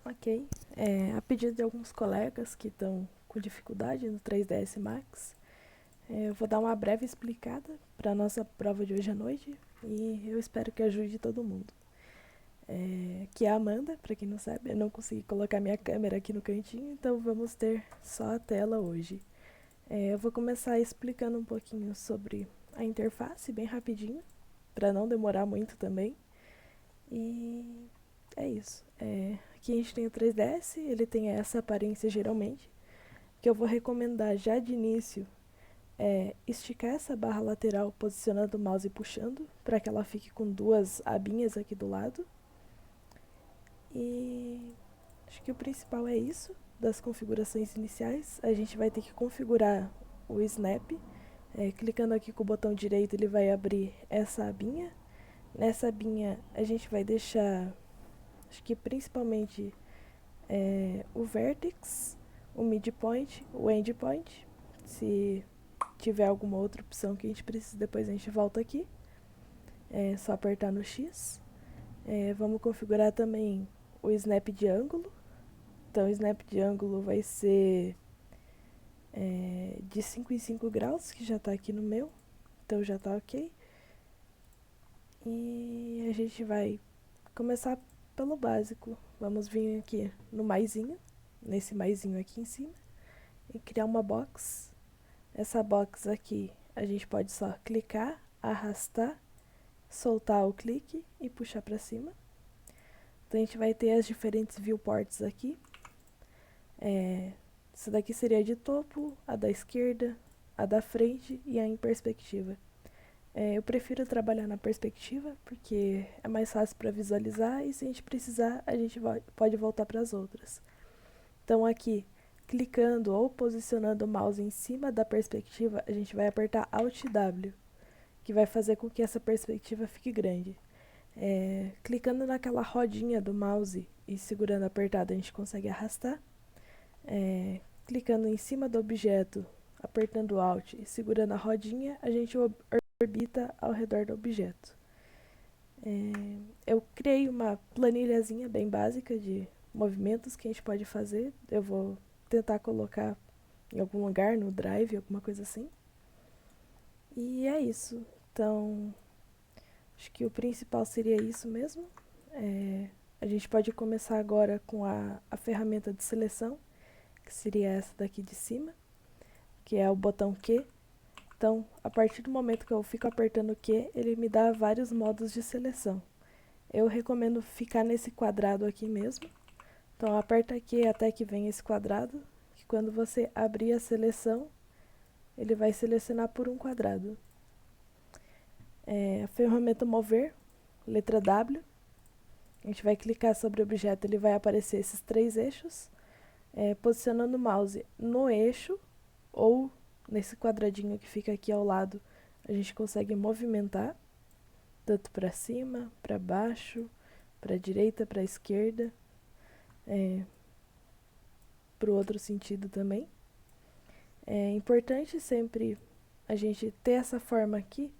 Ok. A pedido de alguns colegas que estão com dificuldade no 3ds Max, eu vou dar uma breve explicada para a nossa prova de hoje à noite e eu espero que ajude todo mundo. Aqui é a Amanda, para quem não sabe, eu não consegui colocar minha câmera aqui no cantinho, então vamos ter só a tela hoje. Eu vou começar explicando um pouquinho sobre a interface, bem rapidinho, para não demorar muito também. E é isso. Aqui a gente tem o 3DS, ele tem essa aparência geralmente. O que eu vou recomendar já de início é esticar essa barra lateral posicionando o mouse e puxando, para que ela fique com duas abinhas aqui do lado. E acho que o principal é isso, das configurações iniciais. A gente vai ter que configurar o Snap. Clicando aqui com o botão direito, ele vai abrir essa abinha. Nessa abinha, a gente vai deixar, acho que principalmente, o Vertex, o Midpoint, o Endpoint. Se tiver alguma outra opção que a gente precisa, depois a gente volta aqui. É só apertar no X. Vamos configurar também o Snap de ângulo. Então, o Snap de ângulo vai ser de 5 em 5 graus, que já está aqui no meu. Então, já está ok. E a gente vai começar pelo básico. Vamos vir aqui no maisinho, nesse maisinho aqui em cima, e criar uma box. Essa box aqui a gente pode só clicar, arrastar, soltar o clique e puxar para cima. Então a gente vai ter as diferentes viewports aqui. Essa daqui seria a de topo, a da esquerda, a da frente e a em perspectiva. Eu prefiro trabalhar na perspectiva porque é mais fácil para visualizar e se a gente precisar a gente pode voltar para as outras. Então aqui, clicando ou posicionando o mouse em cima da perspectiva, a gente vai apertar Alt W, que vai fazer com que essa perspectiva fique grande. Clicando naquela rodinha do mouse e segurando apertado, a gente consegue arrastar. Clicando em cima do objeto, apertando Alt e segurando a rodinha, a gente orbita ao redor do objeto. Eu criei uma planilhazinha bem básica de movimentos que a gente pode fazer. Eu vou tentar colocar em algum lugar, no Drive, alguma coisa assim. E é isso. Então, acho que o principal seria isso mesmo. A gente pode começar agora com a ferramenta de seleção, que seria essa daqui de cima, que é o botão Q. Então, a partir do momento que eu fico apertando Q, ele me dá vários modos de seleção. Eu recomendo ficar nesse quadrado aqui mesmo. Então, aperta aqui até que venha esse quadrado, que quando você abrir a seleção, ele vai selecionar por um quadrado. A ferramenta mover, letra W, a gente vai clicar sobre o objeto, ele vai aparecer esses 3 eixos. Posicionando o mouse no eixo, ou nesse quadradinho que fica aqui ao lado, a gente consegue movimentar, tanto para cima, para baixo, para a direita, para a esquerda, para o outro sentido também. É importante sempre a gente ter essa forma aqui.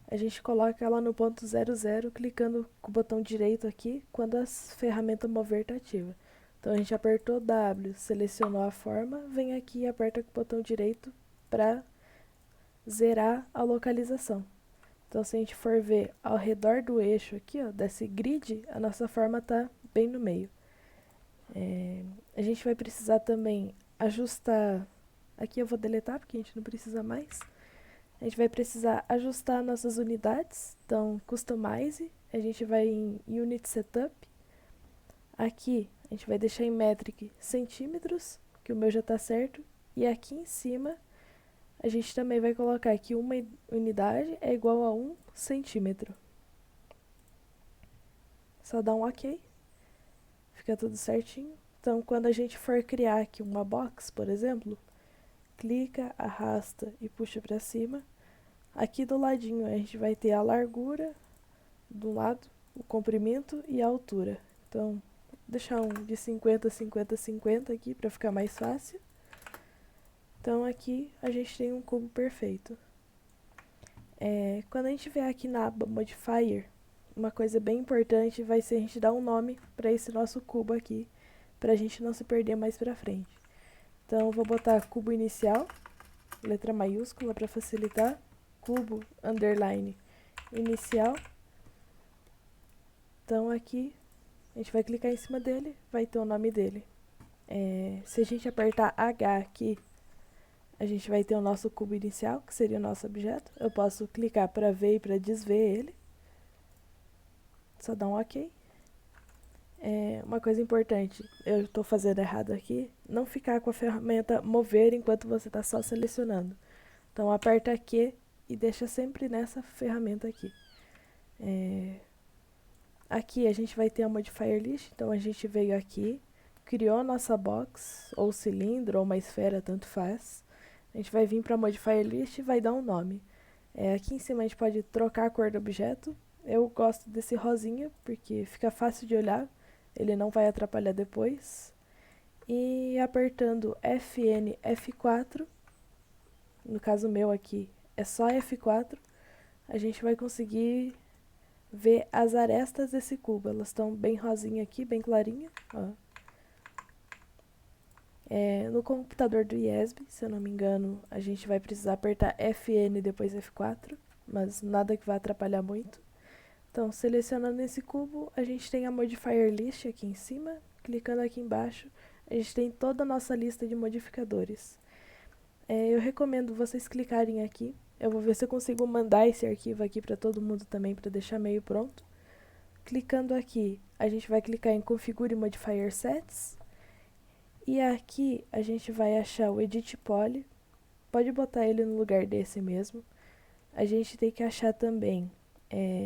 A gente coloca ela no ponto 00, clicando com o botão direito aqui, quando a ferramenta mover está ativa. Então a gente apertou W, selecionou a forma, vem aqui e aperta com o botão direito para zerar a localização. Então se a gente for ver ao redor do eixo aqui, ó, desse grid, a nossa forma está bem no meio. A gente vai precisar também ajustar, aqui eu vou deletar porque a gente não precisa mais. A gente vai precisar ajustar nossas unidades, então Customize, a gente vai em Unit Setup. Aqui a gente vai deixar em Metric centímetros, que o meu já está certo. E aqui em cima a gente também vai colocar que uma unidade é igual a 1 centímetro. Só dá um OK, fica tudo certinho. Então quando a gente for criar aqui uma box, por exemplo, clica, arrasta e puxa para cima. Aqui do ladinho a gente vai ter a largura do lado, o comprimento e a altura. Então, vou deixar um de 50, 50, 50 aqui para ficar mais fácil. Então aqui a gente tem um cubo perfeito. Quando a gente vier aqui na aba Modifier, uma coisa bem importante vai ser a gente dar um nome para esse nosso cubo aqui, pra gente não se perder mais pra frente. Então, eu vou botar cubo inicial, letra maiúscula para facilitar, cubo, underline, inicial. Então, aqui, a gente vai clicar em cima dele, vai ter o nome dele. Se a gente apertar H aqui, a gente vai ter o nosso cubo inicial, que seria o nosso objeto. Eu posso clicar para ver e para desver ele. Só dá um OK. Uma coisa importante, eu estou fazendo errado aqui, não ficar com a ferramenta mover enquanto você está só selecionando. Então, aperta Q e deixa sempre nessa ferramenta aqui. Aqui a gente vai ter a Modifier List, então a gente veio aqui, criou a nossa box, ou cilindro, ou uma esfera, tanto faz. A gente vai vir para a Modifier List e vai dar um nome. Aqui em cima a gente pode trocar a cor do objeto. Eu gosto desse rosinha, porque fica fácil de olhar, ele não vai atrapalhar depois. E apertando FN, F4, no caso meu aqui é só F4, a gente vai conseguir ver as arestas desse cubo. Elas estão bem rosinha aqui, bem clarinha. Ó. No computador do IESB, se eu não me engano, a gente vai precisar apertar FN e depois F4, mas nada que vá atrapalhar muito. Então, selecionando esse cubo, a gente tem a Modifier List aqui em cima. Clicando aqui embaixo, a gente tem toda a nossa lista de modificadores. Eu recomendo vocês clicarem aqui. Eu vou ver se eu consigo mandar esse arquivo aqui para todo mundo também, para deixar meio pronto. Clicando aqui, a gente vai clicar em Configure Modifier Sets. E aqui a gente vai achar o Edit Poly. Pode botar ele no lugar desse mesmo. A gente tem que achar também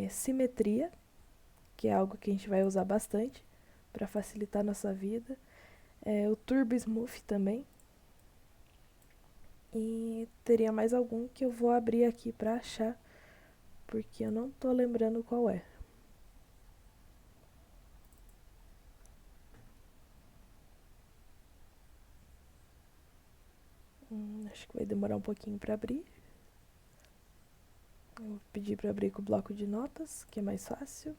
simetria, que é algo que a gente vai usar bastante para facilitar a nossa vida. O Turbo Smooth também. E teria mais algum que eu vou abrir aqui para achar, porque eu não tô lembrando qual é. Acho que vai demorar um pouquinho para abrir. Eu vou pedir para abrir com o bloco de notas, que é mais fácil.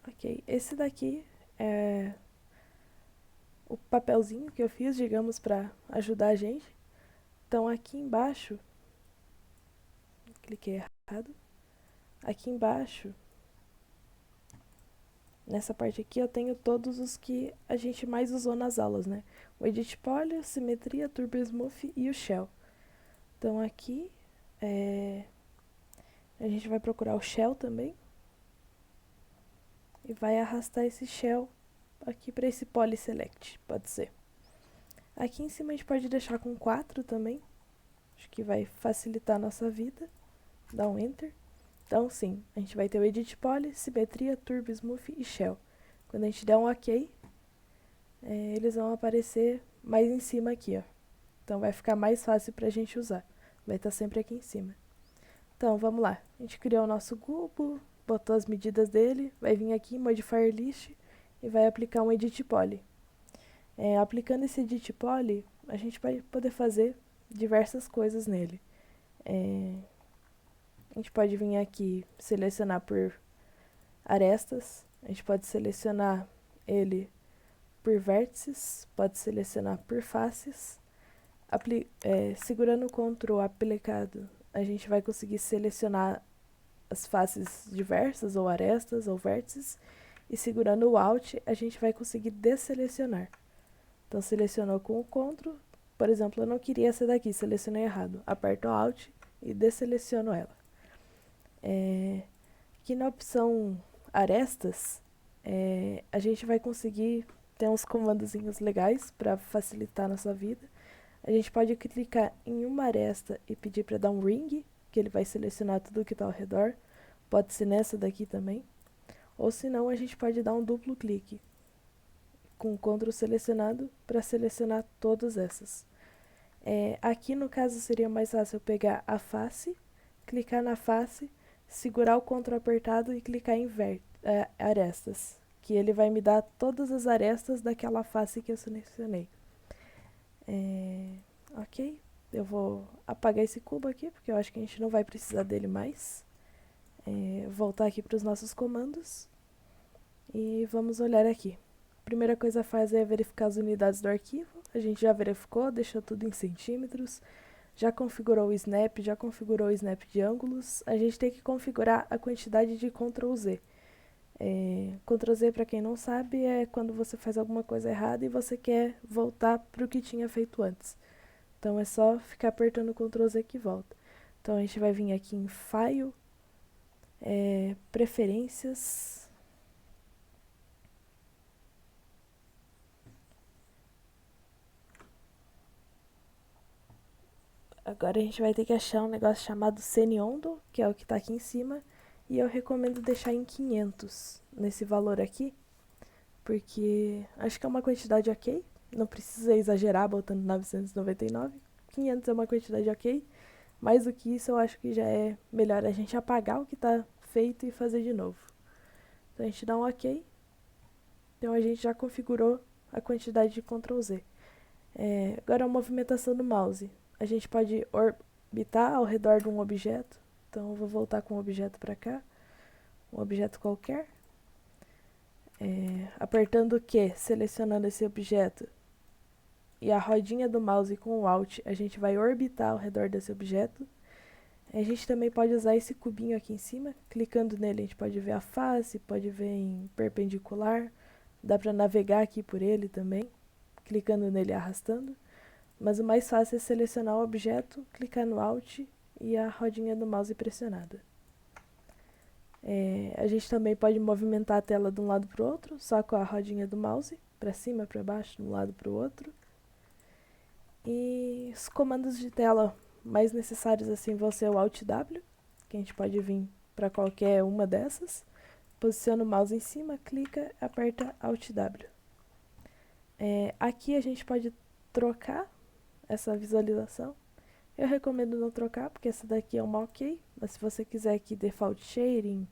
Ok, esse daqui é o papelzinho que eu fiz, digamos, para ajudar a gente. Então, aqui embaixo, cliquei errado. Aqui embaixo, nessa parte aqui, eu tenho todos os que a gente mais usou nas aulas, né? O Edit Poly, Simetria, Turbo Smooth e o Shell. Então, aqui, a gente vai procurar o Shell também. E vai arrastar esse Shell aqui para esse Poly Select, pode ser. Aqui em cima a gente pode deixar com 4 também. Acho que vai facilitar a nossa vida. Dá um Enter. Então, sim, a gente vai ter o Edit Poly, Simetria, Turbo Smooth e Shell. Quando a gente der um OK, eles vão aparecer mais em cima aqui, ó. Então, vai ficar mais fácil para a gente usar. Vai estar sempre aqui em cima. Então, vamos lá. A gente criou o nosso cubo, botou as medidas dele, vai vir aqui em Modifier List e vai aplicar um Edit Poly. Aplicando esse Edit Poly, a gente vai poder fazer diversas coisas nele. A gente pode vir aqui selecionar por arestas, a gente pode selecionar ele por vértices, pode selecionar por faces. Segurando o Ctrl aplicado, a gente vai conseguir selecionar as faces diversas, ou arestas, ou vértices, e segurando o Alt, a gente vai conseguir desselecionar. Então, selecionou com o Ctrl, por exemplo, eu não queria essa daqui, selecionei errado. Aperto Alt e desseleciono ela. Aqui na opção arestas, a gente vai conseguir ter uns comandozinhos legais para facilitar a nossa vida. A gente pode clicar em uma aresta e pedir para dar um ring, que ele vai selecionar tudo que está ao redor. Pode ser nessa daqui também. Ou se não, a gente pode dar um duplo clique com o Ctrl selecionado para selecionar todas essas. Aqui no caso seria mais fácil eu pegar a face, clicar na face, segurar o Ctrl apertado e clicar em arestas, que ele vai me dar todas as arestas daquela face que eu selecionei. Ok, eu vou apagar esse cubo aqui, porque eu acho que a gente não vai precisar dele mais. voltar aqui para os nossos comandos e vamos olhar aqui. A primeira coisa a fazer é verificar as unidades do arquivo. A gente já verificou, deixou tudo em centímetros, já configurou o snap, já configurou o snap de ângulos. A gente tem que configurar a quantidade de Ctrl Z. Ctrl Z, para quem não sabe, é quando você faz alguma coisa errada e você quer voltar para o que tinha feito antes. Então é só ficar apertando Ctrl Z que volta. Então a gente vai vir aqui em File, Preferências. Agora a gente vai ter que achar um negócio chamado Seniondo, que é o que está aqui em cima. E eu recomendo deixar em 500 nesse valor aqui, porque acho que é uma quantidade ok. Não precisa exagerar botando 999. 500 é uma quantidade ok. Mais do que isso, eu acho que já é melhor a gente apagar o que está feito e fazer de novo. Então a gente dá um ok. Então a gente já configurou a quantidade de Ctrl Z. Agora a movimentação do mouse. A gente pode orbitar ao redor de um objeto. Então eu vou voltar com um objeto para cá. Um objeto qualquer. Apertando o Q, selecionando esse objeto, e a rodinha do mouse com o Alt, a gente vai orbitar ao redor desse objeto. A gente também pode usar esse cubinho aqui em cima. Clicando nele a gente pode ver a face, pode ver em perpendicular. Dá para navegar aqui por ele também, clicando nele e arrastando. Mas o mais fácil é selecionar o objeto, clicar no Alt e a rodinha do mouse pressionada. A gente também pode movimentar a tela de um lado para o outro, só com a rodinha do mouse, para cima, para baixo, de um lado para o outro. E os comandos de tela mais necessários assim vão ser o Alt W, que a gente pode vir para qualquer uma dessas. Posiciona o mouse em cima, clica, aperta Alt W. Aqui a gente pode trocar essa visualização. Eu recomendo não trocar, porque essa daqui é uma ok, mas se você quiser aqui Default Shading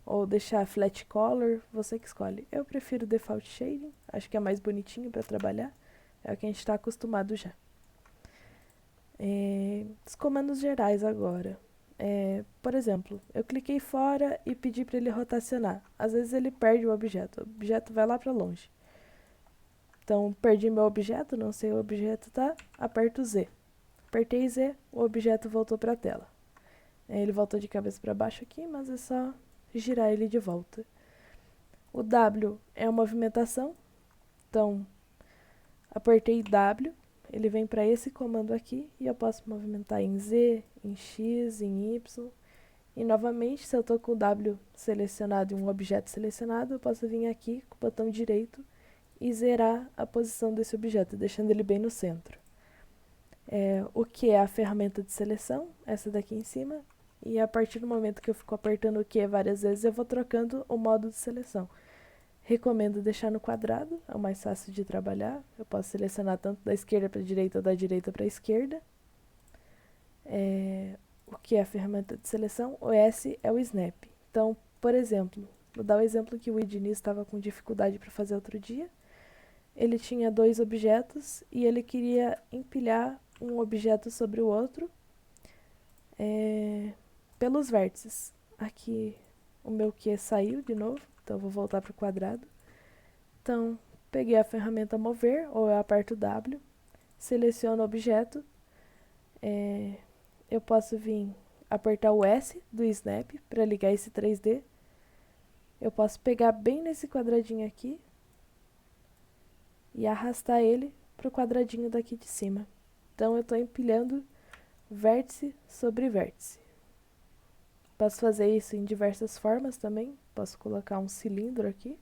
ou deixar Flat Color, você que escolhe. Eu prefiro Default Shading, acho que é mais bonitinho para trabalhar, é o que a gente está acostumado já. Os comandos gerais agora. Por exemplo, eu cliquei fora e pedi para ele rotacionar. Às vezes ele perde o objeto vai lá para longe. Então, perdi meu objeto, não sei onde o objeto tá, aperto Z. Apertei Z, o objeto voltou para a tela. Ele voltou de cabeça para baixo aqui, mas é só girar ele de volta. O W é a movimentação, então apertei W, ele vem para esse comando aqui e eu posso movimentar em Z, em X, em Y. E novamente, se eu estou com o W selecionado e um objeto selecionado, eu posso vir aqui com o botão direito e zerar a posição desse objeto, deixando ele bem no centro. O que é a ferramenta de seleção, essa daqui em cima, e a partir do momento que eu fico apertando o Q várias vezes, eu vou trocando o modo de seleção. Recomendo deixar no quadrado, é o mais fácil de trabalhar. Eu posso selecionar tanto da esquerda para a direita ou da direita para a esquerda. O que é a ferramenta de seleção? O S é o Snap. Então, por exemplo, vou dar o exemplo que o Ednis estava com dificuldade para fazer outro dia. Ele tinha dois objetos e ele queria empilhar um objeto sobre o outro pelos vértices. Aqui o meu Q saiu de novo, então eu vou voltar para o quadrado. Então, peguei a ferramenta mover, ou eu aperto W, seleciono o objeto. Eu posso vir apertar o S do Snap para ligar esse 3D. Eu posso pegar bem nesse quadradinho aqui e arrastar ele para o quadradinho daqui de cima. Então eu estou empilhando vértice sobre vértice. Posso fazer isso em diversas formas também. Posso colocar um cilindro aqui.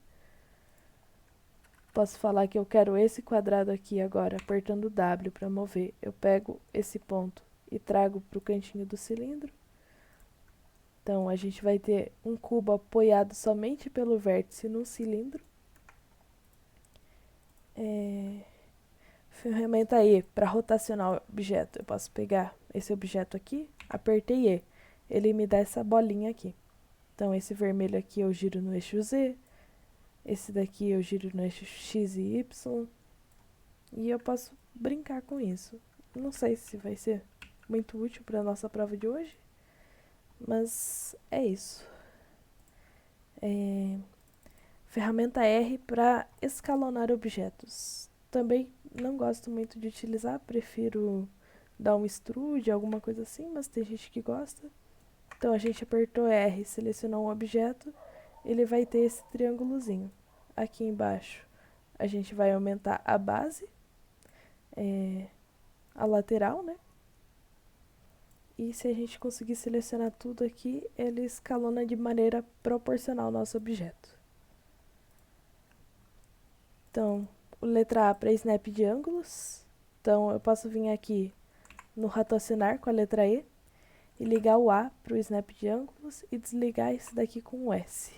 Posso falar que eu quero esse quadrado aqui agora, apertando W para mover. Eu pego esse ponto e trago para o cantinho do cilindro. Então a gente vai ter um cubo apoiado somente pelo vértice no cilindro. Ferramenta E, para rotacionar o objeto. Eu posso pegar esse objeto aqui, apertei E. Ele me dá essa bolinha aqui. Então esse vermelho aqui eu giro no eixo Z. Esse daqui eu giro no eixo X e Y. E eu posso brincar com isso. Não sei se vai ser muito útil para a nossa prova de hoje. Mas é isso. Ferramenta R para escalonar objetos. Também não gosto muito de utilizar, prefiro dar um extrude, alguma coisa assim, mas tem gente que gosta. Então a gente apertou R, selecionou um objeto, ele vai ter esse triângulozinho. Aqui embaixo a gente vai aumentar a base, a lateral, né? E se a gente conseguir selecionar tudo aqui, ele escalona de maneira proporcional ao nosso objeto. Então, letra A para snap de ângulos. Então, eu posso vir aqui no raciocinar com a letra E e ligar o A para o snap de ângulos e desligar esse daqui com o S.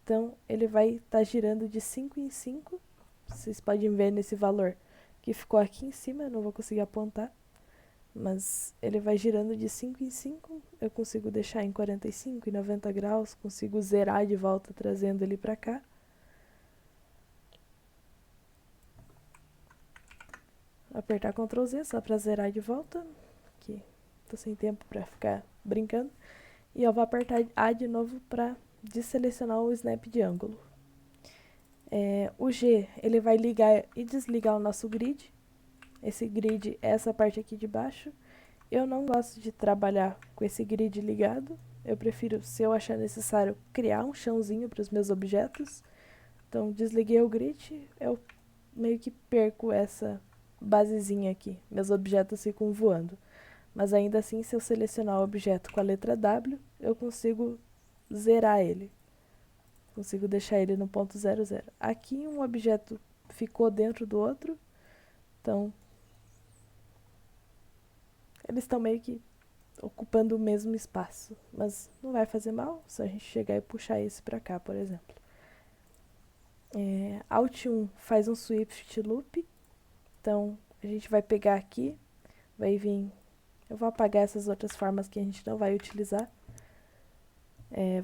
Então, ele vai estar girando de 5 em 5. Vocês podem ver nesse valor que ficou aqui em cima, eu não vou conseguir apontar. Mas ele vai girando de 5 em 5. Eu consigo deixar em 45 e 90 graus, consigo zerar de volta trazendo ele para cá. Apertar Ctrl Z só para zerar de volta, que tô sem tempo para ficar brincando. E eu vou apertar A de novo para desselecionar o snap de ângulo. O G, ele vai ligar e desligar o nosso grid. Esse grid é essa parte aqui de baixo. Eu não gosto de trabalhar com esse grid ligado. Eu prefiro, se eu achar necessário, criar um chãozinho para os meus objetos. Então, desliguei o grid, eu meio que perco essa basezinha aqui. Meus objetos ficam voando. Mas ainda assim, se eu selecionar o objeto com a letra W, eu consigo zerar ele. Consigo deixar ele no ponto 00. Aqui um objeto ficou dentro do outro. Então, eles estão meio que ocupando o mesmo espaço. Mas não vai fazer mal se a gente chegar e puxar esse para cá, por exemplo. Alt 1 faz um Swift Loop. Então, a gente vai pegar aqui, vai vir... Eu vou apagar essas outras formas que a gente não vai utilizar.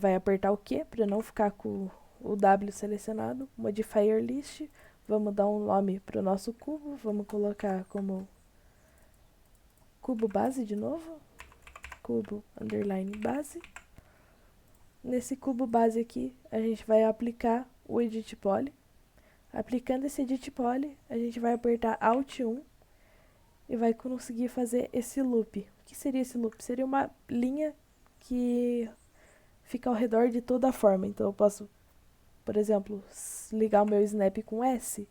Vai apertar o Q para não ficar com o W selecionado. Modifier List. Vamos dar um nome para o nosso cubo. Vamos colocar como cubo base de novo. Cubo underline base. Nesse cubo base aqui, a gente vai aplicar o Edit Poly. Aplicando esse Edit Poly, a gente vai apertar Alt 1 e vai conseguir fazer esse loop. O que seria esse loop? Seria uma linha que fica ao redor de toda a forma. Então eu posso, por exemplo, ligar o meu snap com S,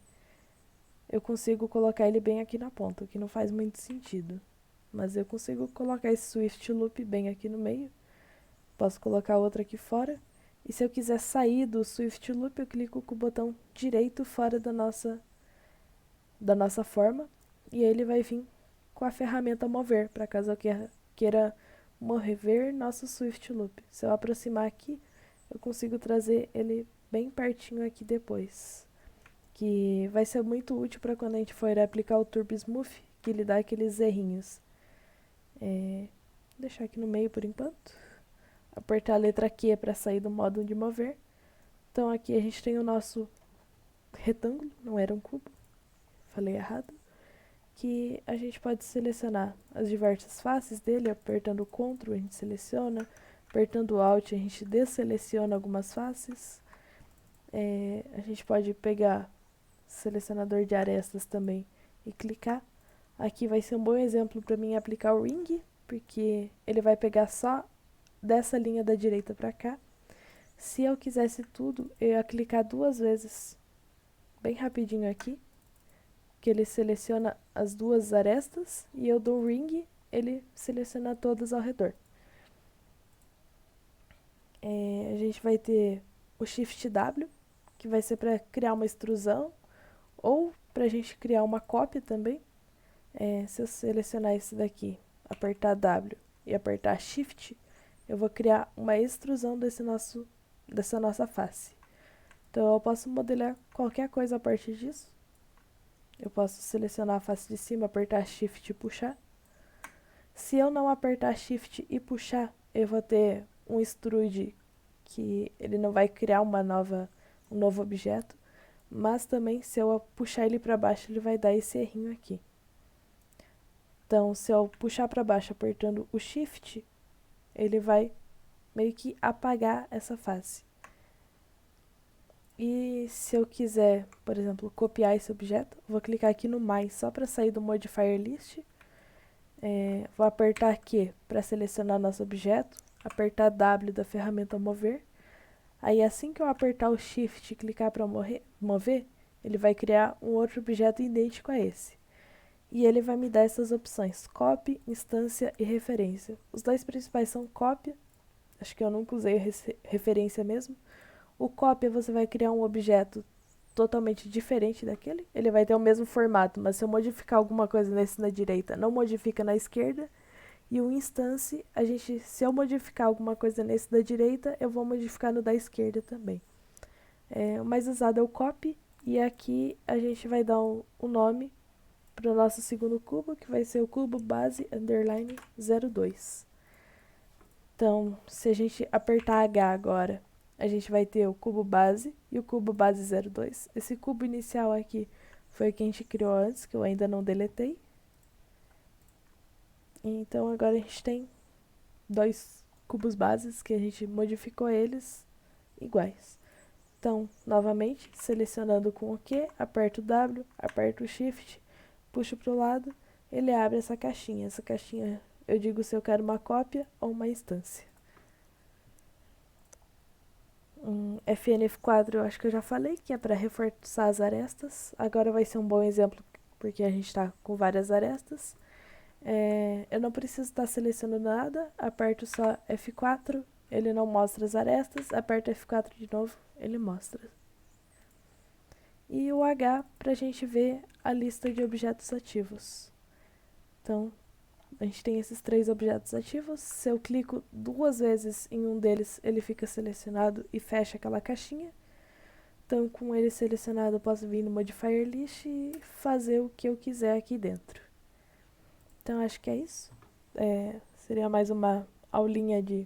eu consigo colocar ele bem aqui na ponta, o que não faz muito sentido. Mas eu consigo colocar esse Swift Loop bem aqui no meio. Posso colocar outra aqui fora. E se eu quiser sair do Swift Loop, eu clico com o botão direito fora da nossa forma. E ele vai vir com a ferramenta mover, para caso eu queira mover nosso Swift Loop. Se eu aproximar aqui, eu consigo trazer ele bem pertinho aqui depois. Que vai ser muito útil para quando a gente for aplicar o Turbo Smooth, que ele dá aqueles errinhos. Vou deixar aqui no meio por enquanto. Apertar a letra Q para sair do modo de mover. Então aqui a gente tem o nosso retângulo, não era um cubo, falei errado. Que a gente pode selecionar as diversas faces dele, apertando o Ctrl a gente seleciona, apertando o Alt a gente desseleciona algumas faces. A gente pode pegar o selecionador de arestas também e clicar. Aqui vai ser um bom exemplo para mim aplicar o Ring, porque ele vai pegar só dessa linha da direita para cá. Se eu quisesse tudo, eu ia clicar 2 vezes, bem rapidinho aqui, que ele seleciona as 2 arestas, e eu dou Ring, ele seleciona todas ao redor. A gente vai ter o Shift W, que vai ser para criar uma extrusão, ou para a gente criar uma cópia também. Se eu selecionar esse daqui, apertar W e apertar Shift, eu vou criar uma extrusão dessa nossa face. Então eu posso modelar qualquer coisa a partir disso. Eu posso selecionar a face de cima, apertar Shift e puxar. Se eu não apertar Shift e puxar, eu vou ter um extrude que ele não vai criar um novo objeto. Mas também, se eu puxar ele para baixo, ele vai dar esse errinho aqui. Então, se eu puxar para baixo apertando o Shift, ele vai meio que apagar essa face. E se eu quiser, por exemplo, copiar esse objeto, vou clicar aqui no mais só para sair do modifier list. Vou apertar Q para selecionar nosso objeto, apertar W da ferramenta mover. Aí assim que eu apertar o Shift e clicar para mover, ele vai criar um outro objeto idêntico a esse. E ele vai me dar essas opções, copy, instância e referência. Os dois principais são cópia, acho que eu nunca usei referência mesmo. O cópia você vai criar um objeto totalmente diferente daquele, ele vai ter o mesmo formato, mas se eu modificar alguma coisa nesse na direita, não modifica na esquerda. E o instance, se eu modificar alguma coisa nesse da direita, eu vou modificar no da esquerda também. O mais usado é o copy, e aqui a gente vai dar um nome para o nosso segundo cubo, que vai ser o cubo base underline 02. Então, se a gente apertar H agora, a gente vai ter o cubo base e o cubo base 02. Esse cubo inicial aqui foi o que a gente criou antes, que eu ainda não deletei. Então agora a gente tem dois cubos bases que a gente modificou eles iguais. Então, novamente, selecionando com o Q, aperto o W, aperto o Shift, puxo para o lado, ele abre essa caixinha. Essa caixinha eu digo se eu quero uma cópia ou uma instância. FNF4 eu acho que eu já falei, que é para reforçar as arestas. Agora vai ser um bom exemplo, porque a gente está com várias arestas. Eu não preciso estar selecionando nada, aperto só F4, ele não mostra as arestas, aperto F4 de novo, ele mostra. E o H para a gente ver a lista de objetos ativos. Então, a gente tem esses 3 objetos ativos. Se eu clico 2 vezes em um deles, ele fica selecionado e fecha aquela caixinha. Então, com ele selecionado, eu posso vir no Modifier List e fazer o que eu quiser aqui dentro. Então, acho que é isso. Seria mais uma aulinha de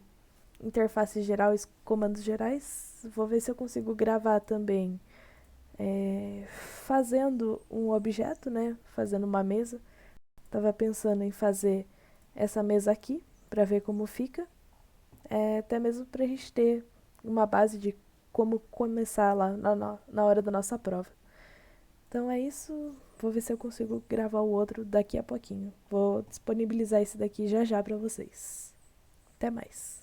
interface geral e comandos gerais. Vou ver se eu consigo gravar também fazendo um objeto, né? Fazendo uma mesa. Tava pensando em fazer essa mesa aqui para ver como fica. Até mesmo para a gente ter uma base de como começar lá na hora da nossa prova. Então é isso. Vou ver se eu consigo gravar o outro daqui a pouquinho. Vou disponibilizar esse daqui já já para vocês. Até mais.